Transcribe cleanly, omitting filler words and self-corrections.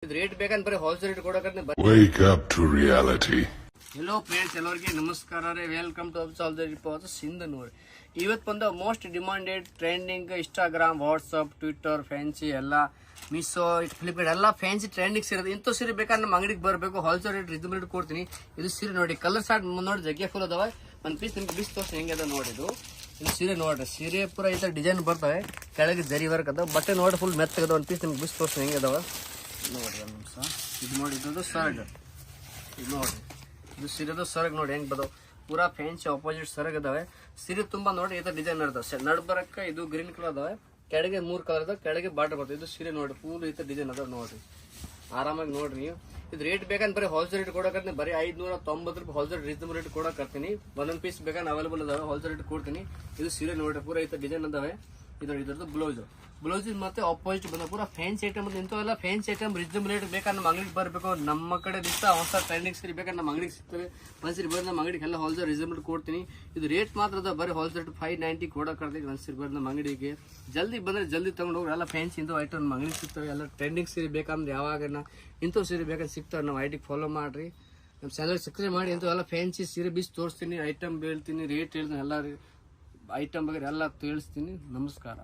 Rate ಬೇಕಂತ ಬರೀ wholesale rate ಕೊಡಕಂತ Wake up to reality. Hello friends, ಎಲ್ಲರಿಗೆ ನಮಸ್ಕಾರ ರೀ. Welcome to absolve Sindhanur. ಇವತ್ತು ಬಂದ most demanded trending Instagram, WhatsApp, Twitter, fancy ಎಲ್ಲ ಮೀಶೋ, ಫ್ಲಿಪ್ಕಾರ್ಟ್ ಎಲ್ಲ ಫ್ಯಾನ್ಸಿ ಟ್ರೆಂಡಿಂಗ್ ಸಿರೋದು. ಇಂಥ ಸೀರೆ ಬೇಕಾದ್ರೆ ನಮ್ಮ ಅಂಗಡಿಗೆ ಬರಬೇಕು. ಹೋಲ್ಸೇಲ್ ರೇಟ್ ರಿಸನಬಲ್ ರೇಟ್ ಕೊಡ್ತೀನಿ. ಇದು ಸೀರೆ ನೋಡಿ, ಕಲರ್ ಸ್ಟಾರ್ಟ್ ನೋಡಿ ಜಗ್ಗೆ ಫುಲ್ ಅದಾವೆ. ಒಂದು ಪೀಸ್ ನಿಮ್ಗೆ ಬಿಸಿ ತೋರಿಸಿ ಹೆಂಗೆ ಅದ ನೋಡಿದ್ದು. ಇದು ಸೀರೆ ನೋಡ್ರಿ, ಸೀರೆ ಪೂರ ಈ ಥರ ಡಿಸೈನ್ ಬರ್ತವೆ, ಕೆಳಗೆ ಜರಿ ವರ್ಕ್ ಅದಾವೆ. ಬಟ್ಟೆ ನೋಡಿ ಫುಲ್ ಮೆತ್ತಗದ. ಒಂದು ಪೀಸ್ ನಿಮ್ಗೆ ಬಿಸಿ ತೋರಿಸಿ ಹೆಂಗೆ ಅದಾವೆ ನೋಡ್ರಿ. ಒಂದು ನಿಮಿಷ ಇದು ನೋಡಿ, ಇದು ಸರ್ಗ್. ಇದು ನೋಡ್ರಿ, ಇದು ಸೀರೆದು ಸರ್ಗ್ ನೋಡಿ ಹೆಂಗ್ ಬದಾವ. ಪೂರಾ ಫ್ಯಾನ್ಸಿ ಆಪೋಸಿಟ್ ಸರ್ಗ್ ಅದಾವೆ. ಸೀರೆ ತುಂಬಾ ನೋಡಿ ಈ ತರ ಡಿಸೈನ್ ಇರ್ತವೆ. ನಡ್ಬರಕ್ಕ ಇದು ಗ್ರೀನ್ ಕಲರ್ ಅದಾವೆ, ಕೆಳಗೆ 3 ಕಲರ್ ಅದಾವೆ, ಕೆಳಗೆ ಬಾರ್ಡರ್ ಬರ್ತದೆ. ಇದು ಸೀರೆ ನೋಡಿ ಫುಲ್ ಈ ತರ ಡಿಸೈನ್ ಅದಾವೆ ನೋಡ್ರಿ, ಆರಾಮಾಗಿ ನೋಡ್ರಿ ನೀವು. ಇದು ರೇಟ್ ಬೇಕಂತ ಬರೀ ಹೋಲ್ಸೇಲ್ ರೇಟ್ ಕೊಡಕತ್ತೀನಿ. ಬರೀ 590 ರೂಪಾಯಿ ಹೋಲ್ಸೇಲ್ ರಿಸನಬಲ್ ರೇಟ್ ಕೊಡಕತ್ತೀನಿ. ಒಂದೊಂದು ಪೀಸ್ ಬೇಕಂದ್ರೆ ಅವೈಲೇಬಲ್ ಅದಾವೆ, ಹೋಲ್ಸೇಲ್ ರೇಟ್ ಕೊಡ್ತೀನಿ. ಇದು ಸೀರೆ ನೋಡ್ರಿ ಪೂರಾ ಈ ತರ ಡಿಸೈನ್ ಅದಾವೆ. ಇದ್ರದ್ದು ಬ್ಲೌಸ್ ಮತ್ತೆ ಆಪೋಸಿಟ್ ಬಂದ ಪೂರಾ ಫ್ಯಾನ್ಸಿ ಐಟಮ್. ಇಂಥವೆಲ್ಲ ಫ್ಯಾನ್ಸಿ ಐಟಮ್ ರಿಸನಬಲ್ ರೇಟ್ ಬೇಕಾದ್ರೆ ನಮ್ಮ ಅಂಗಡಿಗೆ ಬರಬೇಕು. ನಮ್ಮ ಕಡೆ ದಿವಸ ಹೊಸ ಟ್ರೆಂಡಿಂಗ್ ಸೀರೆ ಬೇಕಾದ್ರೆ ನಮ್ಮ ಅಂಗಡಿಗೆ ಸಿಗ್ತವೆ. ಒಂದ್ಸರಿ ಬಂದು ನಮ್ಮ ಅಂಗಡಿಗೆ ಎಲ್ಲ ಹೋಲ್ಸೇಲ್ ರಿಸನಬಲ್ ಕೊಡ್ತೀನಿ. ಇದು ರೇಟ್ ಮಾತ್ರ ಅದ, ಬರೀ ಹೋಲ್ಸೇಲ್ 590 ಕೊಡೋಕೆ. ಒಂದ್ಸರಿ ಬಂದು ನಮ್ಮ ಅಂಗಡಿಗೆ ಜಲ್ದಿ ಬಂದ್ರೆ ಜಲ್ದಿ ತಗೊಂಡು ಹೋಗಿ. ಎಲ್ಲ ಫ್ಯಾನ್ಸಿ ಇಂಥ ಐಟಮ್ ನಮ್ಮ ಅಂಗಡಿಗೆ ಸಿಗ್ತವೆ. ಎಲ್ಲ ಟ್ರೆಂಡಿಂಗ್ ಸೀರೆ ಬೇಕಂದ್ರೆ ಯಾವಾಗ ಇಂಥ ಸೀರೆ ಬೇಕಾದ್ರೆ ಸಿಗ್ತವೆ. ನಮ್ಮ ಐಡಿಗೆ ಫಾಲೋ ಮಾಡಿರಿ, ನಮ್ಮ ಚಾನಲ್ ಸಬ್ಸ್ಕ್ರೈಬ್ ಮಾಡಿ. ಇಂಥವೆಲ್ಲ ಫ್ಯಾನ್ಸಿ ಸೀರೆ ಬೀಸ್ ತೋರಿಸ್ತೀನಿ, ಐಟಮ್ ಹೇಳ್ತೀನಿ, ರೇಟ್ ಹೇಳ್ತೀನಿ, ಎಲ್ಲ ಐಟಮ್ ಬಗ್ಗೆ ಎಲ್ಲ ತಿಳಿಸ್ತೀನಿ. ನಮಸ್ಕಾರ.